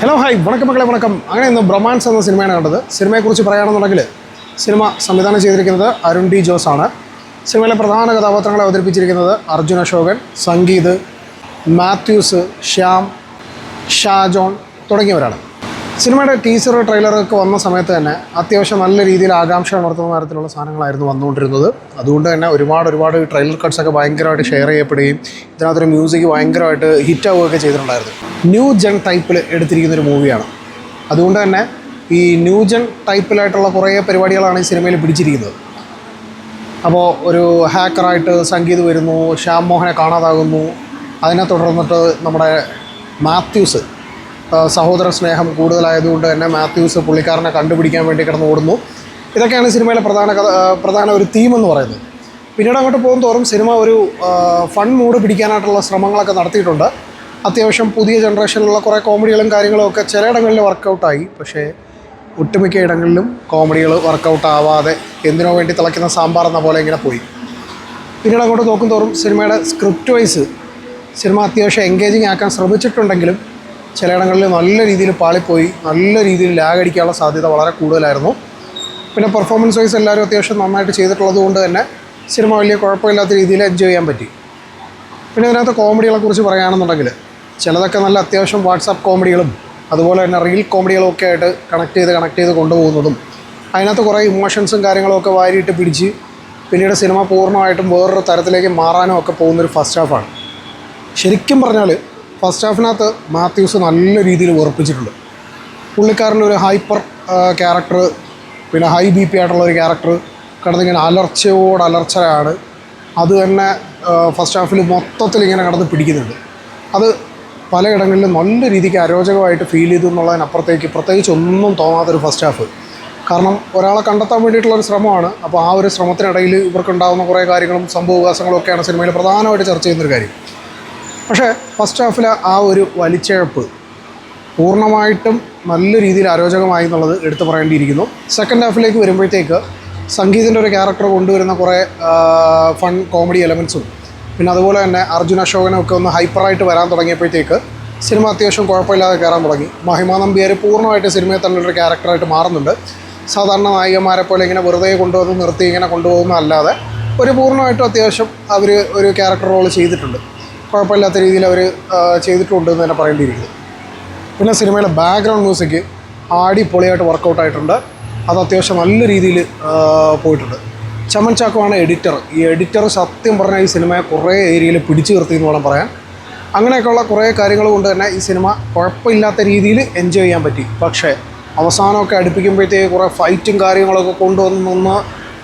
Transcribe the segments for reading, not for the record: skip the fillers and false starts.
Hello hi വണക്കം മക്കളെ വണക്കം. അങ്ങനെ ഇന്ന് ബ്രൊമാൻസ് എന്ന സിനിമയാണ് കണ്ടത്. സിനിമയെക്കുറിച്ച് പറയുകയാണെന്നുണ്ടെങ്കിൽ സിനിമ സംവിധാനം ചെയ്തിരിക്കുന്നത് അരുൺ ഡി ജോസ് ആണ്. സിനിമയിലെ പ്രധാന കഥാപാത്രങ്ങളെ അവതരിപ്പിച്ചിരിക്കുന്നത് അർജുൻ അശോകൻ, സംഗീത്, മാത്യൂസ്, ശ്യാം, ഷാജോൺ തുടങ്ങിയവരാണ്. സിനിമയുടെ ടീസർ ട്രെയിലറൊക്കെ വന്ന സമയത്ത് തന്നെ അത്യാവശ്യം നല്ല രീതിയിൽ ആകാംക്ഷ ഉണർത്തുന്ന തരത്തിലുള്ള സാധനങ്ങളായിരുന്നു വന്നുകൊണ്ടിരുന്നത്. അതുകൊണ്ട് തന്നെ ഒരുപാട് ട്രെയിലർ കട്ട്സൊക്കെ ഭയങ്കരമായിട്ട് ഷെയർ ചെയ്യപ്പെടുകയും ഇതിനകത്തൊരു മ്യൂസിക് ഭയങ്കരമായിട്ട് ഹിറ്റാവുകയൊക്കെ ചെയ്തിട്ടുണ്ടായിരുന്നു. ന്യൂ ജെൻ ടൈപ്പിൽ എടുത്തിരിക്കുന്നൊരു മൂവിയാണ്. അതുകൊണ്ട് തന്നെ ഈ ന്യൂ ജെൻ ടൈപ്പിലായിട്ടുള്ള കുറേ പരിപാടികളാണ് ഈ സിനിമയിൽ പിടിച്ചിരിക്കുന്നത്. അപ്പോൾ ഒരു ഹാക്കറായിട്ട് സംഗീത് വരുന്നു, ശ്യാം മോഹനെ കാണാതാകുന്നു. അതിനെ തുടർന്നിട്ട് നമ്മുടെ മാത്യൂസ്, സഹോദര സ്നേഹം കൂടുതലായതുകൊണ്ട് തന്നെ മാത്യൂസ് പുള്ളിക്കാരനെ കണ്ടുപിടിക്കാൻ വേണ്ടി കിടന്ന് ഓടുന്നു. ഇതൊക്കെയാണ് സിനിമയിലെ പ്രധാന ഒരു തീമെന്ന് പറയുന്നത്. പിന്നീട് അങ്ങോട്ട് പോകും തോറും സിനിമ ഒരു ഫൺ മൂഡ് പിടിക്കാനായിട്ടുള്ള ശ്രമങ്ങളൊക്കെ നടത്തിയിട്ടുണ്ട്. അത്യാവശ്യം പുതിയ ജനറേഷനിലുള്ള കുറേ കോമഡികളും കാര്യങ്ങളും ഒക്കെ ചിലയിടങ്ങളിൽ വർക്കൗട്ടായി. പക്ഷേ ഒട്ടുമിക്ക ഇടങ്ങളിലും കോമഡികൾ വർക്കൗട്ട് ആവാതെ എന്തിനോ വേണ്ടി തിളയ്ക്കുന്ന സാമ്പാർ എന്ന പോലെ ഇങ്ങനെ പോയി. പിന്നീട് അങ്ങോട്ട് നോക്കും തോറും സിനിമയുടെ സ്ക്രിപ്റ്റ് വൈസ് സിനിമ അത്യാവശ്യം എൻഗേജിങ് ആക്കാൻ ശ്രമിച്ചിട്ടുണ്ടെങ്കിലും ചിലയിടങ്ങളിൽ നല്ല രീതിയിൽ പാളിപ്പോയി, നല്ല രീതിയിൽ ലാഗടിക്കാനുള്ള സാധ്യത വളരെ കൂടുതലായിരുന്നു. പിന്നെ പെർഫോമൻസ് വൈസ് എല്ലാവരും അത്യാവശ്യം നന്നായിട്ട് ചെയ്തിട്ടുള്ളത് കൊണ്ട് തന്നെ സിനിമ വലിയ കുഴപ്പമില്ലാത്ത രീതിയിൽ എൻജോയ് ചെയ്യാൻ പറ്റി. പിന്നെ ഇതിനകത്ത് കോമഡികളെക്കുറിച്ച് പറയുകയാണെന്നുണ്ടെങ്കിൽ ചിലതൊക്കെ നല്ല അത്യാവശ്യം വാട്സാപ്പ് കോമഡികളും അതുപോലെ തന്നെ റീൽ കോമഡികളും ഒക്കെ ആയിട്ട് കണക്ട് ചെയ്ത് കൊണ്ടുപോകുന്നതും, അതിനകത്ത് കുറേ ഇമോഷൻസും കാര്യങ്ങളൊക്കെ വാരിയിട്ട് പിടിച്ച് പിന്നീട് സിനിമ പൂർണ്ണമായിട്ടും വേറൊരു തരത്തിലേക്ക് മാറാനും ഒക്കെ പോകുന്നൊരു ഫസ്റ്റ് ഹാഫാണ്. ശരിക്കും പറഞ്ഞാൽ ഫസ്റ്റ് ഹാഫിനകത്ത് മാത്യൂസ് നല്ല രീതിയിൽ ഉറപ്പിച്ചിട്ടുണ്ട്. പുള്ളിക്കാരൻ്റെ ഒരു ഹൈപ്പർ ക്യാരക്ടർ, പിന്നെ ഹൈ ബി പി ആയിട്ടുള്ളൊരു ക്യാരക്ടർ കിടന്നിങ്ങനെ അലർച്ചയാണ്. അത് തന്നെ ഫസ്റ്റ് ഹാഫിൽ മൊത്തത്തിൽ ഇങ്ങനെ കിടന്ന് പിടിക്കുന്നുണ്ട്. അത് പലയിടങ്ങളിലും നല്ല രീതിക്ക് അരോചകമായിട്ട് ഫീൽ ചെയ്തു എന്നുള്ളതിനപ്പുറത്തേക്ക് പ്രത്യേകിച്ച് ഒന്നും തോന്നാത്തൊരു ഫസ്റ്റ് ഹാഫ്. കാരണം ഒരാളെ കണ്ടെത്താൻ വേണ്ടിയിട്ടുള്ളൊരു ശ്രമമാണ്. അപ്പോൾ ആ ഒരു ശ്രമത്തിനിടയിൽ ഇവർക്കുണ്ടാകുന്ന കുറേ കാര്യങ്ങളും സംഭവവികാസങ്ങളും ഒക്കെയാണ് സിനിമയിൽ പ്രധാനമായിട്ട് ചർച്ച ചെയ്യുന്നൊരു കാര്യം. പക്ഷേ ഫസ്റ്റ് ഹാഫിലെ ആ ഒരു വലിച്ചിഴപ്പ് പൂർണ്ണമായിട്ടും നല്ല രീതിയിൽ അരോചകമായി എന്നുള്ളത് എടുത്തു പറയേണ്ടിയിരിക്കുന്നു. സെക്കൻഡ് ഹാഫിലേക്ക് വരുമ്പോഴത്തേക്ക് സംഗീതിൻ്റെ ഒരു ക്യാരക്ടർ കൊണ്ടുവരുന്ന കുറേ ഫൺ കോമഡി എലമെൻസും പിന്നെ അതുപോലെ തന്നെ അർജുൻ അശോകനൊക്കെ ഒന്ന് ഹൈപ്പറായിട്ട് വരാൻ തുടങ്ങിയപ്പോഴത്തേക്ക് സിനിമ അത്യാവശ്യം കുഴപ്പമില്ലാതെ കയറാൻ തുടങ്ങി. മഹിമ നമ്പ്യാർ പൂർണ്ണമായിട്ട് സിനിമയിൽ തന്നൊരു ക്യാരക്ടറായിട്ട് മാറുന്നുണ്ട്. സാധാരണ നായികന്മാരെ പോലെ ഇങ്ങനെ വെറുതെ കൊണ്ടുവന്ന് നിർത്തി ഇങ്ങനെ കൊണ്ടുപോകുന്നതല്ലാതെ ഒരു പൂർണ്ണമായിട്ടും അത്യാവശ്യം അവർ ഒരു ക്യാരക്ടർ റോൾ ചെയ്തിട്ടുണ്ട്. കുഴപ്പമില്ലാത്ത രീതിയിൽ അവർ ചെയ്തിട്ടുണ്ട് എന്ന് തന്നെ പറയേണ്ടിയിരിക്കുന്നു. പിന്നെ സിനിമയിലെ ബാക്ക്ഗ്രൗണ്ട് മ്യൂസിക് അടിപൊളിയായിട്ട് വർക്കൗട്ടായിട്ടുണ്ട്. അത് അത്യാവശ്യം നല്ല രീതിയിൽ പോയിട്ടുണ്ട്. ചമൻ ചാക്കോയാണ് എഡിറ്റർ. ഈ എഡിറ്റർ സത്യം പറഞ്ഞാൽ ഈ സിനിമയെ കുറേ ഏരിയയിൽ പിടിച്ചു നിർത്തി എന്ന് വേണം പറയാൻ. അങ്ങനെയൊക്കെയുള്ള കുറേ കാര്യങ്ങൾ കൊണ്ട് തന്നെ ഈ സിനിമ കുഴപ്പമില്ലാത്ത രീതിയിൽ എൻജോയ് ചെയ്യാൻ പറ്റി. പക്ഷേ അവസാനമൊക്കെ അടുപ്പിക്കുമ്പോഴത്തേക്ക് കുറേ ഫൈറ്റും കാര്യങ്ങളൊക്കെ കൊണ്ടുവന്ന്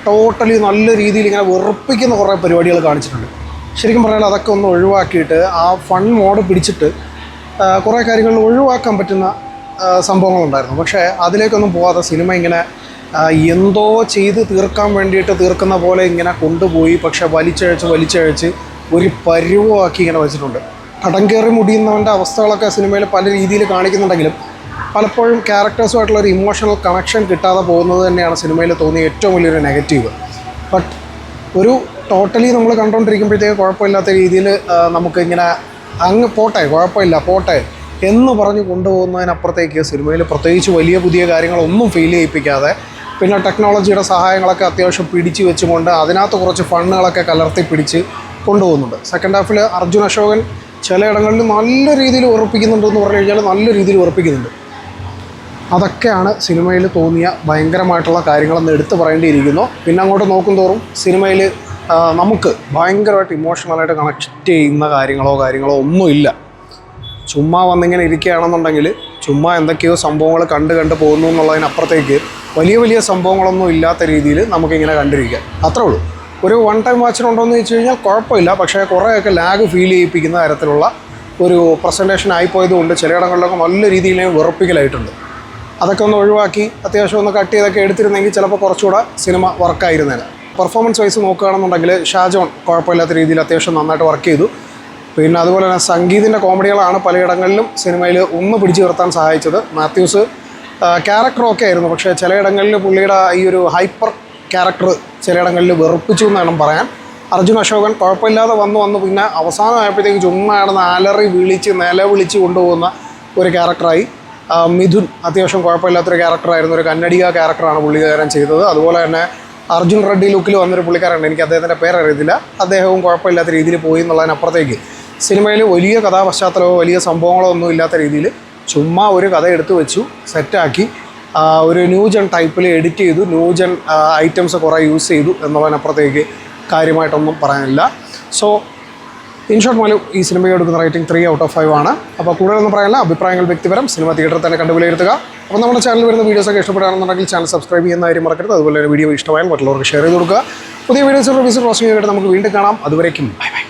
ടോട്ടലി നല്ല രീതിയിൽ ഇങ്ങനെ വെറുപ്പിക്കുന്ന കുറേ പരിപാടികൾ കാണിച്ചിട്ടുണ്ട്. ശരിക്കും പറഞ്ഞാൽ അതൊക്കെ ഒന്ന് ഒഴിവാക്കിയിട്ട് ആ ഫൺ മോഡ് പിടിച്ചിട്ട് കുറേ കാര്യങ്ങളിൽ ഒഴിവാക്കാൻ പറ്റുന്ന സംഭവങ്ങളുണ്ടായിരുന്നു. പക്ഷേ അതിലേക്കൊന്നും പോകാതെ സിനിമ ഇങ്ങനെ എന്തോ ചെയ്ത് തീർക്കാൻ വേണ്ടിയിട്ട് തീർക്കുന്ന പോലെ ഇങ്ങനെ കൊണ്ടുപോയി. പക്ഷേ വലിച്ചഴച്ച് ഒരു പരുവമാക്കി ഇങ്ങനെ വെച്ചിട്ടുണ്ട്. കടം കയറി മുടിയുന്നവൻ്റെ അവസ്ഥകളൊക്കെ സിനിമയിൽ പല രീതിയിൽ കാണിക്കുന്നുണ്ടെങ്കിലും പലപ്പോഴും ക്യാരക്ടേഴ്സുമായിട്ടുള്ളൊരു ഇമോഷണൽ കണക്ഷൻ കിട്ടാതെ പോകുന്നത് തന്നെയാണ് സിനിമയിൽ തോന്നിയ ഏറ്റവും വലിയൊരു നെഗറ്റീവ്. ബട്ട് ഒരു ടോട്ടലി നമ്മൾ കണ്ടുകൊണ്ടിരിക്കുമ്പോഴത്തേക്ക് കുഴപ്പമില്ലാത്ത രീതിയിൽ നമുക്ക് ഇങ്ങനെ അങ്ങ് പോട്ടെ എന്ന് പറഞ്ഞ് കൊണ്ടുപോകുന്നതിനപ്പുറത്തേക്ക് സിനിമയിൽ പ്രത്യേകിച്ച് വലിയ പുതിയ കാര്യങ്ങളൊന്നും ഫീൽ ചെയ്യിപ്പിക്കാതെ പിന്നെ ടെക്നോളജിയുടെ സഹായങ്ങളൊക്കെ അത്യാവശ്യം പിടിച്ച് വെച്ചുകൊണ്ട് അതിനകത്ത് കുറച്ച് ഫണ്ണുകളൊക്കെ കലർത്തി പിടിച്ച് കൊണ്ടുപോകുന്നുണ്ട്. സെക്കൻഡ് ഹാഫിൽ അർജുൻ അശോകൻ ചിലയിടങ്ങളിൽ നല്ല രീതിയിൽ ഉറപ്പിക്കുന്നുണ്ടെന്ന് പറഞ്ഞു കഴിഞ്ഞാൽ നല്ല രീതിയിൽ ഉറപ്പിക്കുന്നുണ്ട്. അതൊക്കെയാണ് സിനിമയിൽ തോന്നിയ ഭയങ്കരമായിട്ടുള്ള കാര്യങ്ങളെന്ന് എടുത്തു പറയേണ്ടിയിരിക്കുന്നു. പിന്നെ അങ്ങോട്ട് നോക്കും തോറും സിനിമയിൽ നമുക്ക് ഭയങ്കരമായിട്ട് ഇമോഷണലായിട്ട് കണക്ട് ചെയ്യുന്ന കാര്യങ്ങളോ ഒന്നുമില്ല. ചുമ്മാ വന്നിങ്ങനെ ഇരിക്കുകയാണെന്നുണ്ടെങ്കിൽ ചുമ്മാ എന്തൊക്കെയോ സംഭവങ്ങൾ കണ്ട് പോകുന്നു എന്നുള്ളതിനപ്പുറത്തേക്ക് വലിയ സംഭവങ്ങളൊന്നും ഇല്ലാത്ത രീതിയിൽ നമുക്കിങ്ങനെ കണ്ടിരിക്കാം. അത്രേ ഉള്ളൂ. ഒരു വൺ ടൈം വാച്ചിനുണ്ടോ എന്ന് ചോദിച്ചു കഴിഞ്ഞാൽ കുഴപ്പമില്ല. പക്ഷേ കുറേയൊക്കെ ലാഗ് ഫീൽ ചെയ്യിപ്പിക്കുന്ന തരത്തിലുള്ള ഒരു പ്രസൻറ്റേഷൻ ആയിപ്പോയതുകൊണ്ട് ചിലയിടങ്ങളിലൊക്കെ നല്ല രീതിയിൽ വെറുപ്പിക്കലായിട്ടുണ്ട്. അതൊക്കെ ഒന്ന് ഒഴിവാക്കി അത്യാവശ്യം ഒന്ന് കട്ട് ചെയ്തൊക്കെ എടുത്തിരുന്നെങ്കിൽ ചിലപ്പോൾ കുറച്ചുകൂടെ സിനിമ വർക്കായിരുന്നേനെ. പെർഫോമൻസ് വൈസ് നോക്കുകയാണെന്നുണ്ടെങ്കിൽ ഷാജോൺ കുഴപ്പമില്ലാത്ത രീതിയിൽ അത്യാവശ്യം നന്നായിട്ട് വർക്ക് ചെയ്തു. പിന്നെ അതുപോലെ തന്നെ സംഗീതിൻ്റെ കോമഡികളാണ് പലയിടങ്ങളിലും സിനിമയിൽ ഒന്ന് പിടിച്ചു നിർത്താൻ സഹായിച്ചത്. മാത്യൂസ് ക്യാരക്ടറൊക്കെ ആയിരുന്നു, പക്ഷേ ചിലയിടങ്ങളിൽ പുള്ളിയുടെ ഈ ഒരു ഹൈപ്പർ ക്യാരക്ടർ ചിലയിടങ്ങളിൽ വെറുപ്പിച്ചു എന്ന് വേണം പറയാൻ. അർജുൻ അശോകൻ കുഴപ്പമില്ലാതെ വന്നു പിന്നെ അവസാനമായപ്പോഴത്തേക്ക് ചുമ്മാ നടന്ന് നിലവിളിച്ച് കൊണ്ടുപോകുന്ന ഒരു ക്യാരക്ടറായി. മിഥുൻ അത്യാവശ്യം കുഴപ്പമില്ലാത്തൊരു ക്യാരക്ടറായിരുന്നു, ഒരു കന്നഡിക ക്യാരക്ടറാണ് പുള്ളിക്കാരൻ ചെയ്തത്. അതുപോലെ തന്നെ അർജുൻ റെഡ്ഡി ലുക്കിൽ വന്നൊരു പുള്ളിക്കാരുണ്ട്, എനിക്ക് അദ്ദേഹത്തിൻ്റെ പേരറിയത്തില്ല, അദ്ദേഹവും കുഴപ്പമില്ലാത്ത രീതിയിൽ പോയി എന്നുള്ളതിനപ്പുറത്തേക്ക് സിനിമയിൽ വലിയ കഥാപശ്ചാത്തലമോ വലിയ സംഭവങ്ങളോ ഒന്നും ഇല്ലാത്ത രീതിയിൽ ചുമ്മാ ഒരു കഥ എടുത്തു വെച്ചു, സെറ്റാക്കി, ഒരു ന്യൂജൻ ടൈപ്പിൽ എഡിറ്റ് ചെയ്തു, ന്യൂജൻ ഐറ്റംസ് കുറേ യൂസ് ചെയ്തു എന്നുള്ളതിനപ്പുറത്തേക്ക് കാര്യമായിട്ടൊന്നും പറയാനില്ല. സോ ഇൻ ഷോർട്ട് മാലു ഈ സിനിമയ്ക്ക് എടുക്കുന്ന റേറ്റിംഗ് 3/5 ആണ്. അപ്പോൾ കൂടുതലൊന്നും പറയാനില്ല, അഭിപ്രായങ്ങൾ വ്യക്തിപരം, സിനിമ തിയേറ്ററിൽ തന്നെ കണ്ടു വിലയിരുത്തുക. അപ്പോൾ നമ്മുടെ ചാനൽ വരുന്ന വീഡിയോസൊക്കെ ഇഷ്ടപ്പെടുകയാണെന്നുണ്ടെങ്കിൽ ചാനൽ സബ്സ്ക്രൈബ് ചെയ്യുന്ന കാര്യം മറക്കരുത്. അതുപോലെ തന്നെ വീഡിയോ ഇഷ്ടമായാൽ മറ്റുള്ളവർക്ക് ഷെയർ ചെയ്ത് കൊടുക്കുക. പുതിയ വീഡിയോസ് റിവ്യൂസ് ക്രോസിംഗ് ചെയ്തിട്ട് നമുക്ക് വീണ്ടും കാണാം. അതുവരേക്കും ബൈ ബൈ.